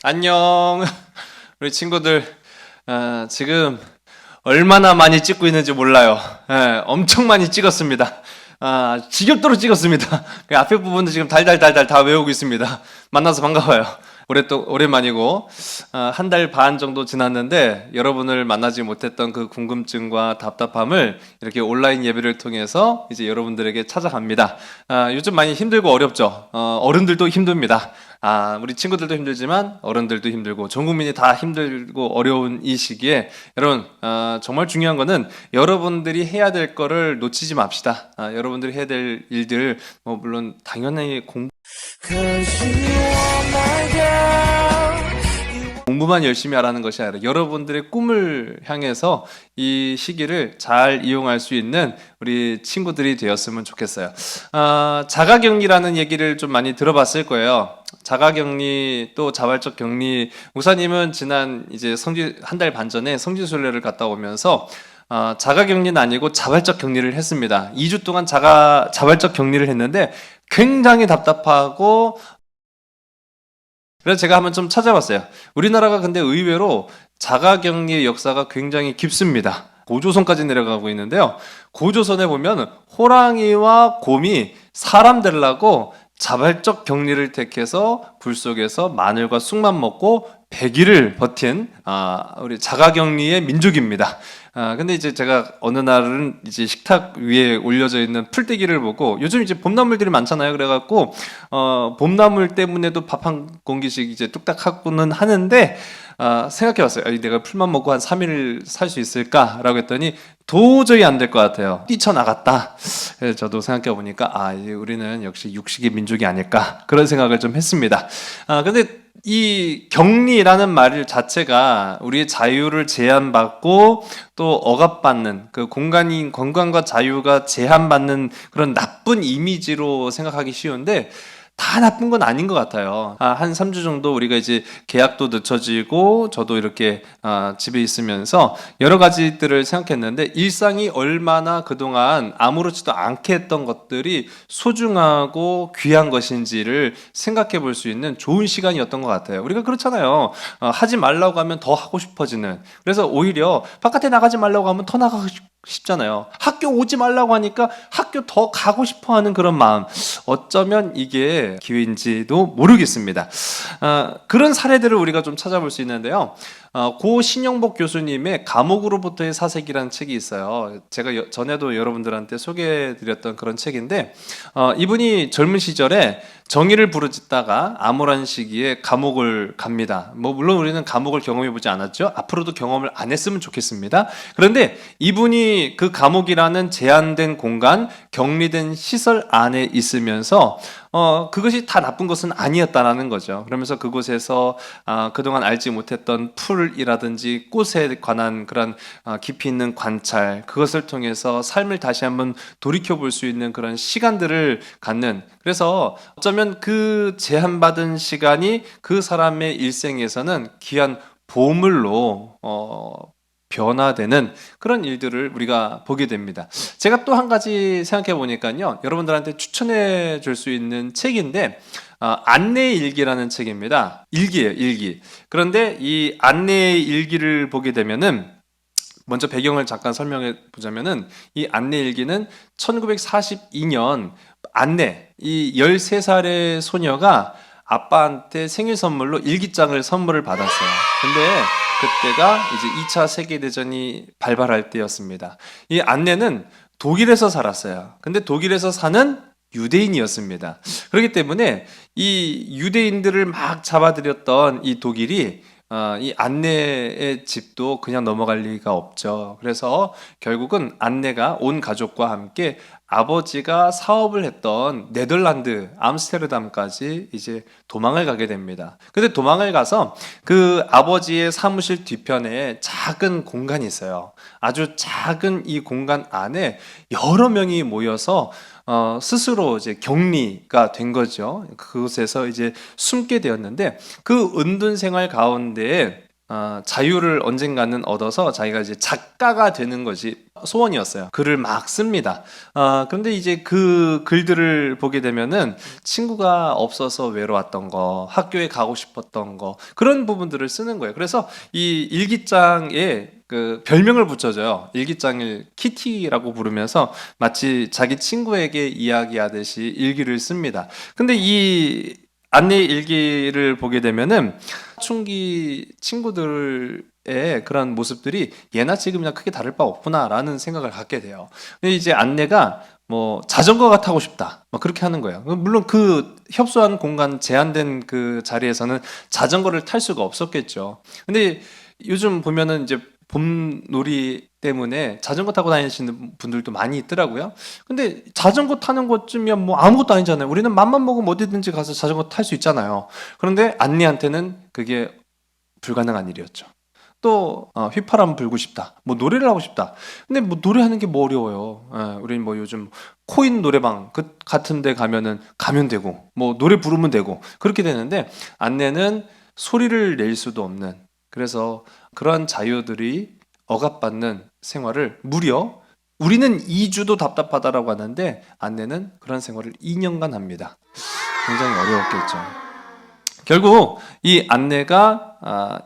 안녕. 우리 친구들, 지금 얼마나 많이 찍고 있는지 몰라요. 엄청 많이 찍었습니다. 지겹도록 찍었습니다. 그 앞에 부분도 지금 달달달달 다 외우고 있습니다. 만나서 반가워요. 오랜만이고, 한 달 반 정도 지났는데, 여러분을 만나지 못했던 그 궁금증과 답답함을 이렇게 온라인 예배를 통해서 이제 여러분들에게 찾아갑니다. 요즘 많이 힘들고 어렵죠? 어른들도 힘듭니다. 우리 친구들도 힘들지만 어른들도 힘들고 전 국민이 다 힘들고 어려운 이 시기에 여러분, 정말 중요한 거는 여러분들이 해야 될 거를 놓치지 맙시다. 여러분들이 해야 될 일들, 물론 당연히 공부만 열심히 하라는 것이 아니라 여러분들의 꿈을 향해서 이 시기를 잘 이용할 수 있는 우리 친구들이 되었으면 좋겠어요. 자가격리라는 얘기를 좀 많이 들어봤을 거예요. 자가격리 또 자발적 격리. 목사님은 지난 이제 한 달 반 전에 성지순례를 갔다 오면서 자가격리는 아니고 자발적 격리를 했습니다. 2주 동안 자발적 격리를 했는데 굉장히 답답하고, 그래서 제가 한번 좀 찾아봤어요. 우리나라가 근데 의외로 자가격리의 역사가 굉장히 깊습니다. 고조선까지 내려가고 있는데요. 고조선에 보면 호랑이와 곰이 사람 되려고 자발적 격리를 택해서 불 속에서 마늘과 쑥만 먹고 100일을 버틴 우리 자가격리의 민족입니다. 근데 이제 제가 어느 날은 이제 식탁 위에 올려져 있는 풀떼기를 보고, 요즘 이제 봄나물들이 많잖아요. 그래갖고 봄나물 때문에도 밥 한 공기씩 이제 뚝딱 하고는 하는데, 생각해봤어요. 내가 풀만 먹고 한 3일 살 수 있을까라고 했더니 도저히 안 될 것 같아요. 뛰쳐나갔다. 그래서 저도 생각해보니까 이제 우리는 역시 육식의 민족이 아닐까, 그런 생각을 좀 했습니다. 근데 이 격리라는 말 자체가 우리의 자유를 제한받고 또 억압받는, 그 공간과 자유가 제한받는 그런 나쁜 이미지로 생각하기 쉬운데, 다 나쁜 건 아닌 것 같아요. 한 3주 정도 우리가 이제 계약도 늦춰지고 저도 이렇게 집에 있으면서 여러 가지들을 생각했는데, 일상이 얼마나 그동안 아무렇지도 않게 했던 것들이 소중하고 귀한 것인지를 생각해 볼 수 있는 좋은 시간이었던 것 같아요. 우리가 그렇잖아요. 하지 말라고 하면 더 하고 싶어지는. 그래서 오히려 바깥에 나가지 말라고 하면 더 나가고 싶잖아요. 학교 오지 말라고 하니까 학교 더 가고 싶어 하는 그런 마음. 어쩌면 이게 기회인지도 모르겠습니다. 그런 사례들을 우리가 좀 찾아볼 수 있는데요. 고 신영복 교수님의 감옥으로부터의 사색이라는 책이 있어요. 제가 전에도 여러분들한테 소개해드렸던 그런 책인데, 이분이 젊은 시절에 정의를 부르짖다가 암울한 시기에 감옥을 갑니다. 물론 우리는 감옥을 경험해보지 않았죠. 앞으로도 경험을 안 했으면 좋겠습니다. 그런데 이분이 그 감옥이라는 제한된 공간, 격리된 시설 안에 있으면서 그것이 다 나쁜 것은 아니었다라는 거죠. 그러면서 그곳에서 그동안 알지 못했던 풀이라든지 꽃에 관한 그런 깊이 있는 관찰, 그것을 통해서 삶을 다시 한번 돌이켜 볼 수 있는 그런 시간들을 갖는, 그래서 어쩌면 그 제한받은 시간이 그 사람의 일생에서는 귀한 보물로 변화되는 그런 일들을 우리가 보게 됩니다. 제가 또 한 가지 생각해 보니까요, 여러분들한테 추천해 줄 수 있는 책인데, 안내의 일기라는 책입니다. 일기예요, 일기. 그런데 이 안내의 일기를 보게 되면은, 먼저 배경을 잠깐 설명해 보자면은, 이 안내 일기는 1942년 이 13살의 소녀가 아빠한테 생일 선물로 일기장을 선물을 받았어요. 근데 그때가 이제 2차 세계대전이 발발할 때였습니다. 이 안내는 독일에서 살았어요. 근데 독일에서 사는 유대인이었습니다. 그렇기 때문에 이 유대인들을 막 잡아들였던 이 독일이 이 안내의 집도 그냥 넘어갈 리가 없죠. 그래서 결국은 안내가 온 가족과 함께 아버지가 사업을 했던 네덜란드 암스테르담까지 이제 도망을 가게 됩니다. 근데 도망을 가서 그 아버지의 사무실 뒤편에 작은 공간이 있어요. 아주 작은 이 공간 안에 여러 명이 모여서 스스로 이제 격리가 된 거죠. 그곳에서 이제 숨게 되었는데, 그 은둔 생활 가운데 자유를 언젠가는 얻어서 자기가 이제 작가가 되는 것이 소원이었어요. 글을 막 씁니다. 그런데 이제 그 글들을 보게 되면은 친구가 없어서 외로웠던 거, 학교에 가고 싶었던 거, 그런 부분들을 쓰는 거예요. 그래서 이 일기장에 그 별명을 붙여줘요. 일기장을 키티라고 부르면서 마치 자기 친구에게 이야기하듯이 일기를 씁니다. 근데 이 안내 일기를 보게 되면은 사춘기 친구들의 그런 모습들이 예나 지금이나 크게 다를 바 없구나라는 생각을 갖게 돼요. 근데 이제 안내가 뭐 자전거가 타고 싶다, 뭐 그렇게 하는 거예요. 물론 그 협소한 공간, 제한된 그 자리에서는 자전거를 탈 수가 없었겠죠. 근데 요즘 보면은 이제 봄놀이 때문에 자전거 타고 다니시는 분들도 많이 있더라고요. 근데 자전거 타는 것쯤이면 뭐 아무것도 아니잖아요. 우리는 맘만 먹으면 어디든지 가서 자전거 탈 수 있잖아요. 그런데 안니한테는 그게 불가능한 일이었죠. 또 휘파람 불고 싶다, 뭐 노래를 하고 싶다. 근데 뭐 노래하는 게 뭐 어려워요. 우리는 뭐 요즘 코인 노래방 같은 데 가면 되고, 뭐 노래 부르면 되고 그렇게 되는데, 안내는 소리를 낼 수도 없는, 그래서 그러한 자유들이 억압받는 생활을 무려, 우리는 2주도 답답하다라고 하는데 안내는 그런 생활을 2년간 합니다. 굉장히 어려웠겠죠. 결국 이 안내가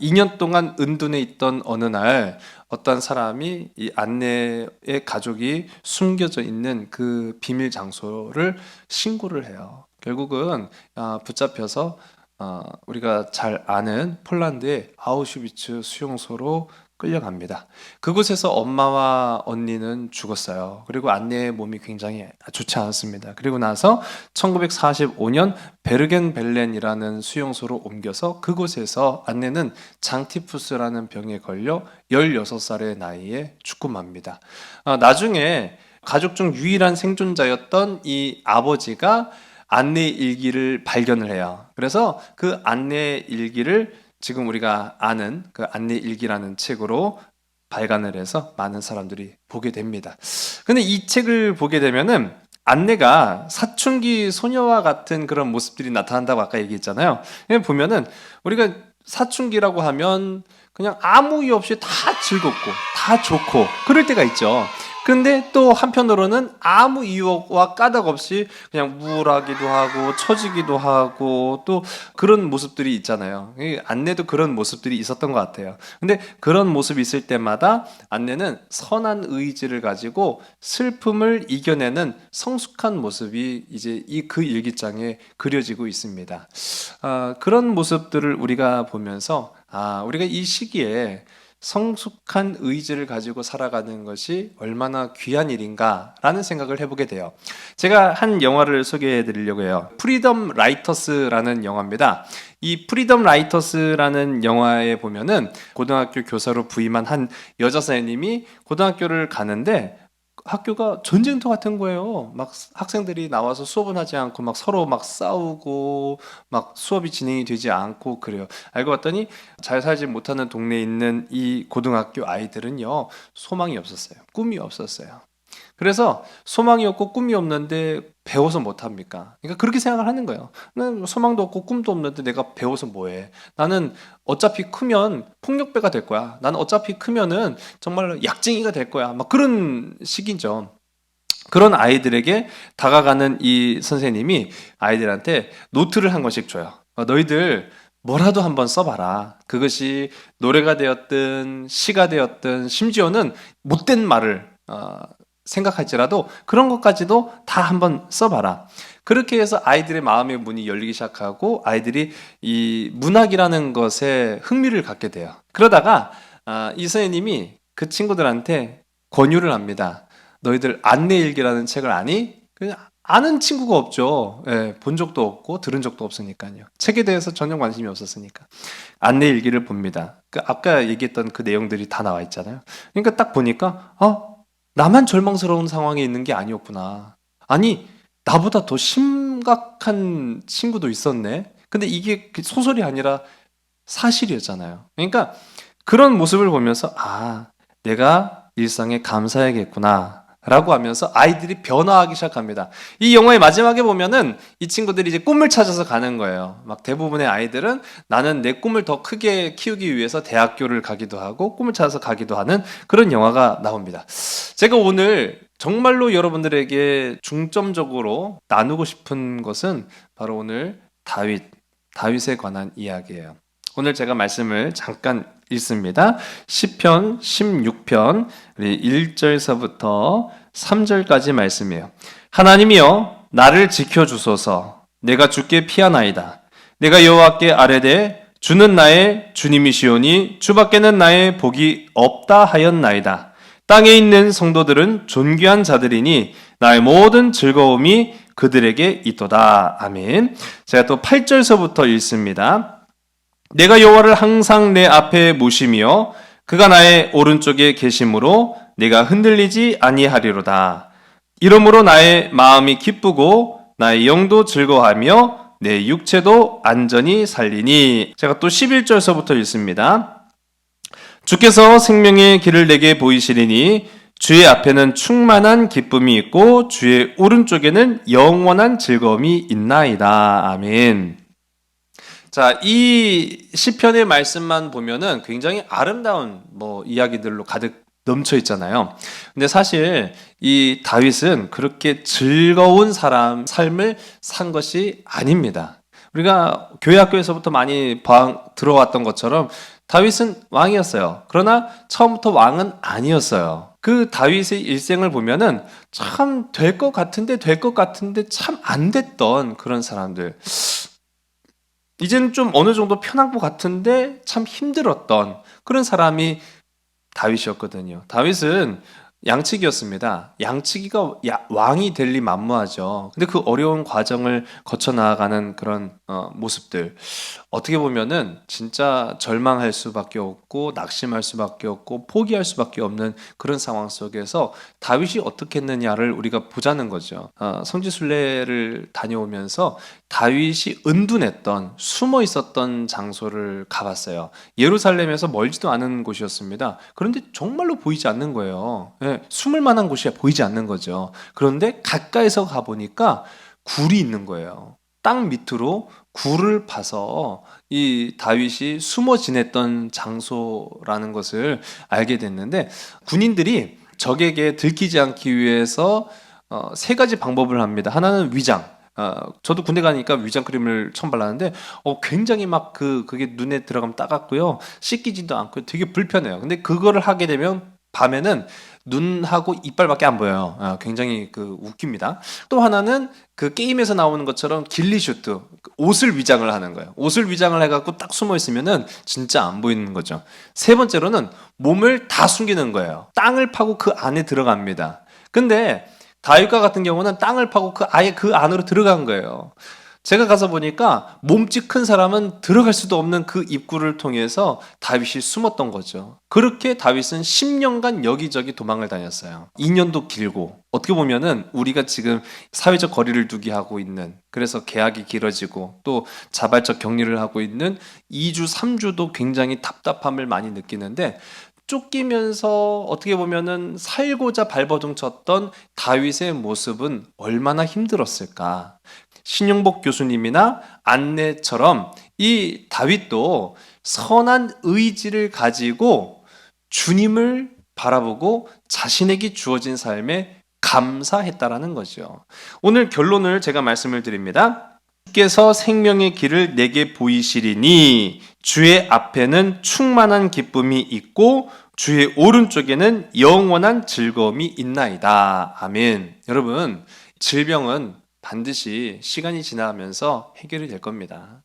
2년 동안 은둔해 있던 어느 날, 어떤 사람이 이 안내의 가족이 숨겨져 있는 그 비밀 장소를 신고를 해요. 결국은 붙잡혀서 우리가 잘 아는 폴란드의 아우슈비츠 수용소로 끌려갑니다. 그곳에서 엄마와 언니는 죽었어요. 그리고 안내의 몸이 굉장히 좋지 않았습니다. 그리고 나서 1945년 베르겐벨렌이라는 수용소로 옮겨서 그곳에서 안내는 장티푸스라는 병에 걸려 16살의 나이에 죽고 맙니다. 나중에 가족 중 유일한 생존자였던 이 아버지가 안내 일기를 발견을 해요. 그래서 그 안내 일기를 지금 우리가 아는 그 안내 일기라는 책으로 발간을 해서 많은 사람들이 보게 됩니다. 근데 이 책을 보게 되면은 안내가 사춘기 소녀와 같은 그런 모습들이 나타난다고 아까 얘기했잖아요. 보면은 우리가 사춘기라고 하면 그냥 아무 이유 없이 다 즐겁고 다 좋고 그럴 때가 있죠. 근데 또 한편으로는 아무 이유와 까닭 없이 그냥 우울하기도 하고 처지기도 하고 또 그런 모습들이 있잖아요. 안내도 그런 모습들이 있었던 것 같아요. 근데 그런 모습이 있을 때마다 안내는 선한 의지를 가지고 슬픔을 이겨내는 성숙한 모습이 이제 그 일기장에 그려지고 있습니다. 그런 모습들을 우리가 보면서 우리가 이 시기에 성숙한 의지를 가지고 살아가는 것이 얼마나 귀한 일인가라는 생각을 해보게 돼요. 제가 한 영화를 소개해 드리려고 해요. 프리덤 라이터스라는 영화입니다. 이 프리덤 라이터스라는 영화에 보면은 고등학교 교사로 부임한 한 여자 선생님이 고등학교를 가는데 학교가 전쟁터 같은 거예요. 막 학생들이 나와서 수업은 하지 않고 막 서로 막 싸우고 막 수업이 진행이 되지 않고 그래요. 알고 봤더니 잘 살지 못하는 동네에 있는 이 고등학교 아이들은요, 소망이 없었어요. 꿈이 없었어요. 그래서 소망이 없고 꿈이 없는데 배워서 못 합니까? 그러니까 그렇게 생각을 하는 거예요. 나는 소망도 없고 꿈도 없는데 내가 배워서 뭐해? 나는 어차피 크면 폭력배가 될 거야. 나는 어차피 크면은 정말 약쟁이가 될 거야. 막 그런 식이죠. 그런 아이들에게 다가가는 이 선생님이 아이들한테 노트를 한 권씩 줘요. 너희들 뭐라도 한번 써봐라. 그것이 노래가 되었든 시가 되었든 심지어는 못된 말을 생각할지라도 그런 것까지도 다 한번 써봐라. 그렇게 해서 아이들의 마음의 문이 열리기 시작하고 아이들이 이 문학이라는 것에 흥미를 갖게 돼요. 그러다가 이 선생님이 그 친구들한테 권유를 합니다. 너희들 안내일기라는 책을 아니? 아는 친구가 없죠. 예, 본 적도 없고 들은 적도 없으니까요. 책에 대해서 전혀 관심이 없었으니까. 안내일기를 봅니다. 아까 얘기했던 그 내용들이 다 나와 있잖아요. 그러니까 딱 보니까 나만 절망스러운 상황에 있는 게 아니었구나. 아니, 나보다 더 심각한 친구도 있었네. 근데 이게 소설이 아니라 사실이었잖아요. 그러니까 그런 모습을 보면서 내가 일상에 감사해야겠구나. 라고 하면서 아이들이 변화하기 시작합니다. 이 영화의 마지막에 보면은 이 친구들이 이제 꿈을 찾아서 가는 거예요. 막 대부분의 아이들은 나는 내 꿈을 더 크게 키우기 위해서 대학교를 가기도 하고 꿈을 찾아서 가기도 하는 그런 영화가 나옵니다. 제가 오늘 정말로 여러분들에게 중점적으로 나누고 싶은 것은 바로 오늘 다윗에 관한 이야기예요. 오늘 제가 말씀을 잠깐 읽습니다. 시편 16편 1절서부터 3절까지 말씀이에요. 하나님이여 나를 지켜주소서. 내가 주께 피하나이다. 내가 여호와께 아뢰되 주는 나의 주님이시오니 주밖에는 나의 복이 없다 하였나이다. 땅에 있는 성도들은 존귀한 자들이니 나의 모든 즐거움이 그들에게 있도다. 아멘. 제가 또 8절서부터 읽습니다. 내가 여호와를 항상 내 앞에 모시며 그가 나의 오른쪽에 계심으로 내가 흔들리지 아니하리로다. 이러므로 나의 마음이 기쁘고 나의 영도 즐거워하며 내 육체도 안전히 살리니. 제가 또 11절서부터 읽습니다. 주께서 생명의 길을 내게 보이시리니 주의 앞에는 충만한 기쁨이 있고 주의 오른쪽에는 영원한 즐거움이 있나이다. 아멘. 자, 이 시편의 말씀만 보면은 굉장히 아름다운 이야기들로 가득 넘쳐 있잖아요. 근데 사실 이 다윗은 그렇게 즐거운 삶을 산 것이 아닙니다. 우리가 교회 학교에서부터 많이 들어왔던 것처럼 다윗은 왕이었어요. 그러나 처음부터 왕은 아니었어요. 그 다윗의 일생을 보면은 참 될 것 같은데 참 안 됐던 그런 사람들. 이제는 좀 어느 정도 편한 것 같은데 참 힘들었던 그런 사람이 다윗이었거든요. 다윗은 양치기였습니다. 양치기가 왕이 될 리 만무하죠. 근데 그 어려운 과정을 거쳐 나아가는 그런 모습들, 어떻게 보면은 진짜 절망할 수밖에 없고 낙심할 수밖에 없고 포기할 수밖에 없는 그런 상황 속에서 다윗이 어떻게 했느냐를 우리가 보자는 거죠. 성지순례를 다녀오면서 다윗이 은둔했던, 숨어 있었던 장소를 가봤어요. 예루살렘에서 멀지도 않은 곳이었습니다. 그런데 정말로 보이지 않는 거예요. 숨을 만한 곳이 보이지 않는 거죠. 그런데 가까이서 가보니까 굴이 있는 거예요. 땅 밑으로 굴을 파서 이 다윗이 숨어 지냈던 장소라는 것을 알게 됐는데, 군인들이 적에게 들키지 않기 위해서 세 가지 방법을 합니다. 하나는 위장. 저도 군대 가니까 위장 크림을 처음 발랐는데 굉장히 막 그게 눈에 들어가면 따갑고요. 씻기지도 않고 되게 불편해요. 근데 그거를 하게 되면 밤에는 눈하고 이빨밖에 안 보여요. 굉장히 웃깁니다. 또 하나는 그 게임에서 나오는 것처럼 길리슈트, 옷을 위장을 하는 거예요. 옷을 위장을 해갖고 딱 숨어 있으면은 진짜 안 보이는 거죠. 세 번째로는 몸을 다 숨기는 거예요. 땅을 파고 그 안에 들어갑니다. 근데 다윗과 같은 경우는 땅을 파고 아예 그 안으로 들어간 거예요. 제가 가서 보니까 몸집 큰 사람은 들어갈 수도 없는 그 입구를 통해서 다윗이 숨었던 거죠. 그렇게 다윗은 10년간 여기저기 도망을 다녔어요. 2년도 길고, 어떻게 보면은 우리가 지금 사회적 거리를 두기 하고 있는, 그래서 계약이 길어지고 또 자발적 격리를 하고 있는 2주, 3주도 굉장히 답답함을 많이 느끼는데, 쫓기면서 어떻게 보면은 살고자 발버둥 쳤던 다윗의 모습은 얼마나 힘들었을까. 신용복 교수님이나 안내처럼 이 다윗도 선한 의지를 가지고 주님을 바라보고 자신에게 주어진 삶에 감사했다라는 거죠. 오늘 결론을 제가 말씀을 드립니다. 주께서 생명의 길을 내게 보이시리니 주의 앞에는 충만한 기쁨이 있고 주의 오른쪽에는 영원한 즐거움이 있나이다. 아멘. 여러분, 질병은 반드시 시간이 지나면서 해결이 될 겁니다.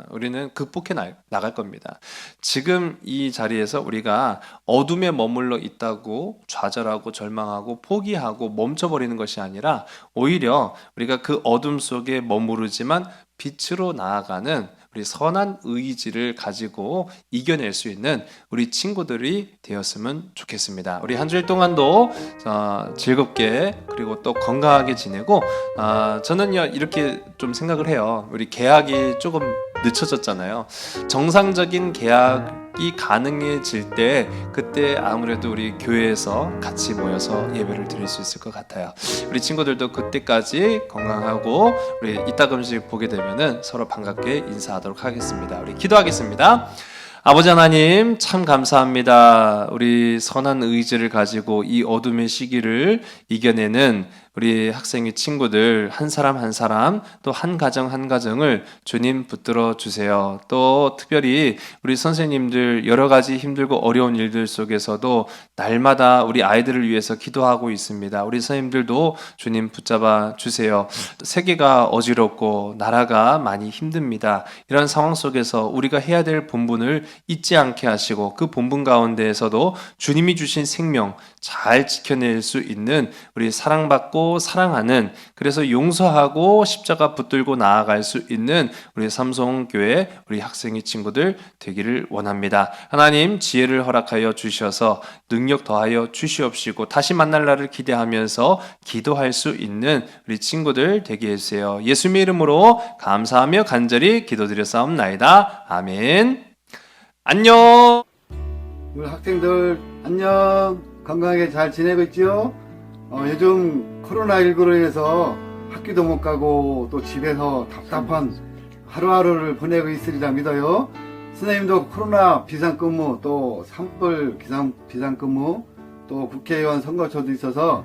우리는 극복해 나갈 겁니다. 지금 이 자리에서 우리가 어둠에 머물러 있다고 좌절하고 절망하고 포기하고 멈춰버리는 것이 아니라 오히려 우리가 그 어둠 속에 머무르지만 빛으로 나아가는 우리 선한 의지를 가지고 이겨낼 수 있는 우리 친구들이 되었으면 좋겠습니다. 우리 한 주일 동안도 즐겁게 그리고 또 건강하게 지내고, 저는요 이렇게 좀 생각을 해요. 우리 개학이 조금 늦춰졌잖아요. 정상적인 개학 이 가능해질 때 그때 아무래도 우리 교회에서 같이 모여서 예배를 드릴 수 있을 것 같아요. 우리 친구들도 그때까지 건강하고 우리 이따금씩 보게 되면은 서로 반갑게 인사하도록 하겠습니다. 우리 기도하겠습니다. 아버지 하나님 참 감사합니다. 우리 선한 의지를 가지고 이 어둠의 시기를 이겨내는 우리 학생의 친구들 한 사람 한 사람 또 한 가정 한 가정을 주님 붙들어 주세요. 또 특별히 우리 선생님들 여러 가지 힘들고 어려운 일들 속에서도 날마다 우리 아이들을 위해서 기도하고 있습니다. 우리 선생님들도 주님 붙잡아 주세요. 세계가 어지럽고 나라가 많이 힘듭니다. 이런 상황 속에서 우리가 해야 될 본분을 잊지 않게 하시고 그 본분 가운데에서도 주님이 주신 생명 잘 지켜낼 수 있는 우리 사랑받고 사랑하는 그래서 용서하고 십자가 붙들고 나아갈 수 있는 우리 삼성교회 우리 학생의 친구들 되기를 원합니다. 하나님 지혜를 허락하여 주셔서 능력 더하여 주시옵시고 다시 만날 날을 기대하면서 기도할 수 있는 우리 친구들 되게 해주세요. 예수님의 이름으로 감사하며 간절히 기도드렸사옵나이다. 아멘. 안녕. 우리 학생들 안녕. 건강하게 잘 지내고 있지요? 요즘 코로나19로 인해서 학교도 못 가고 또 집에서 답답한 하루하루를 보내고 있으리라 믿어요. 선생님도 코로나 비상근무 또 산불 비상근무 또 국회의원 선거초도 있어서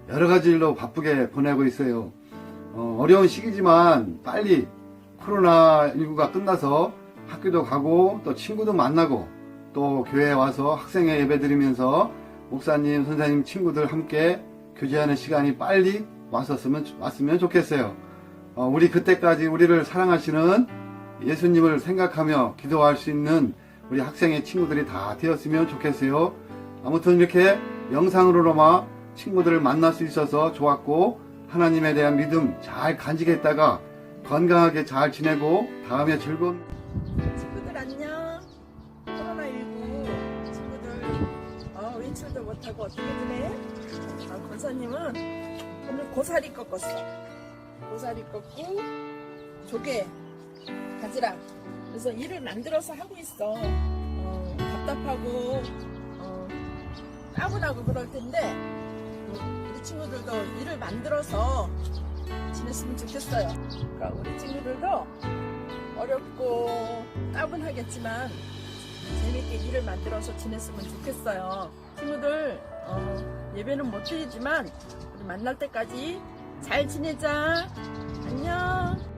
여러 가지 일로 바쁘게 보내고 있어요. 어려운 시기지만 빨리 코로나19가 끝나서 학교도 가고 또 친구도 만나고 또 교회에 와서 학생회 예배 드리면서 목사님, 선생님, 친구들 함께 교제하는 시간이 빨리 왔으면 좋겠어요. 우리 그때까지 우리를 사랑하시는 예수님을 생각하며 기도할 수 있는 우리 학생의 친구들이 다 되었으면 좋겠어요. 아무튼 이렇게 영상으로나마 친구들을 만날 수 있어서 좋았고 하나님에 대한 믿음 잘 간직했다가 건강하게 잘 지내고 다음에 즐거운 친구들 안녕. 코로나19 친구들 외출도 못하고 어떻게 지내? 권사님은 오늘 고사리 꺾었어. 고사리 꺾고 조개, 바지락. 그래서 일을 만들어서 하고 있어. 답답하고 따분하고 그럴 텐데 우리 친구들도 일을 만들어서 지냈으면 좋겠어요. 그러니까 우리 친구들도 어렵고 따분하겠지만 재밌게 일을 만들어서 지냈으면 좋겠어요. 친구들 예배는 못 드리지만 우리 만날 때까지 잘 지내자. 안녕.